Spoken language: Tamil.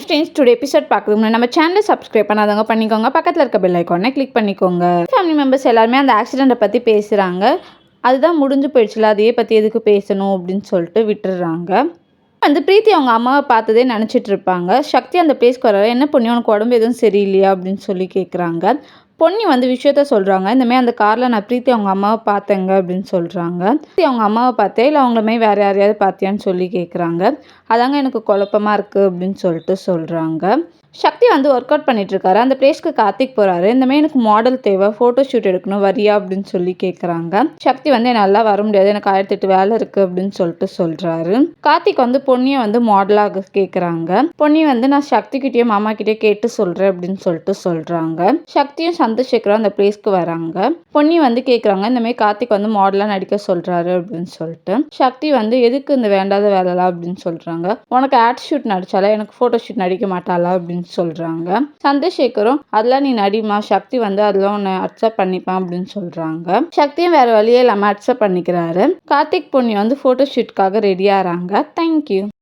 ஃப்ரெண்ட்ஸ், டுடே எபிசோட் பார்க்கணும்னா நம்ம சேனலை சப்ஸ்கிரைப் பண்ணாதவங்க பண்ணிக்கோங்க. பக்கத்தில் இருக்க பெல் ஐக்கானை கிளிக் பண்ணிக்கோங்க. ஃபேமிலி மெம்பர்ஸ் எல்லாருமே அந்த ஆக்சிடெண்ட்டை பற்றி பேசுகிறாங்க. அதுதான் முடிஞ்சு போயிடுச்சுல, அதையே பற்றி எதுக்கு பேசணும் அப்படின்னு சொல்லிட்டு விட்டுடுறாங்க. பிரீத்தி அவங்க அம்மாவை பார்த்ததே நினச்சிட்டு இருப்பாங்க. சக்தி அந்த பிளேஸ்க்கு வர, என்ன பொண்ணு உனக்கு உடம்பு எதுவும் சரியில்லையா அப்படின்னு சொல்லி கேட்குறாங்க. பொன்னி விஷயத்த சொல்கிறாங்க. இந்தமாதிரி அந்த காரில் நான் பிரீத்தி அவங்க அம்மாவை பார்த்தேங்க அப்படின்னு சொல்கிறாங்க. பிரீத்தி அவங்க அம்மாவை பார்த்தேன் இல்லை அவங்கள வேறு யாரையாவது பார்த்தியான்னு சொல்லி கேட்குறாங்க. அதாங்க எனக்கு குழப்பமாக இருக்குது அப்படின்னு சொல்லிட்டு சொல்கிறாங்க. சக்தி ஒர்க் அவுட் பண்ணிகிட்ருக்காரு. அந்த பிளேஸ்க்கு கார்த்திக் போகிறாரு. இந்தமாதிரி எனக்கு மாடல் தேவை, ஃபோட்டோ ஷூட் எடுக்கணும், வரியா அப்படின்னு சொல்லி கேட்குறாங்க. சக்தி என்னால் வர முடியாது, எனக்கு 1008 வேலை இருக்குது அப்படின்னு சொல்லிட்டு சொல்கிறாரு. கார்த்திக் பொன்னியை மாடலாக கேட்குறாங்க. பொன்னி நான் சக்திக்கிட்டேயே மாமா கிட்டே கேட்டு சொல்கிறேன் அப்படின்னு சொல்லிட்டு சொல்கிறாங்க. சக்தியும் சந்திரசேகரும் அந்த பிளேஸ்க்கு வராங்க. பொன்னி கேட்குறாங்க, இந்தமாதிரி கார்த்திக் மாடலாக நடிக்க சொல்கிறாரு அப்படின்னு சொல்லிட்டு. சக்தி எதுக்கு இந்த வேண்டாத வேலைலாம் அப்படின்னு சொல்கிறாங்க. உனக்கு ஆட் ஷூட் நடிச்சாலா, எனக்கு ஃபோட்டோ ஷூட் நடிக்க மாட்டாளா அப்படின்னு சொல்றாங்க. சந்திரசேகரும் அதெல்லாம் நீ நடிமா, சக்தி அதெல்லாம் உன்னை அக்செப்ட் பண்ணிப்பான் அப்படின்னு சொல்றாங்க. சக்தியும் வேற வழியே இல்லாம அக்செப்ட் பண்ணிக்கிறாரு. கார்த்திக் பொன்னி போட்டோ ஷூட்காக ரெடி ஆறாங்க. தேங்க்யூ.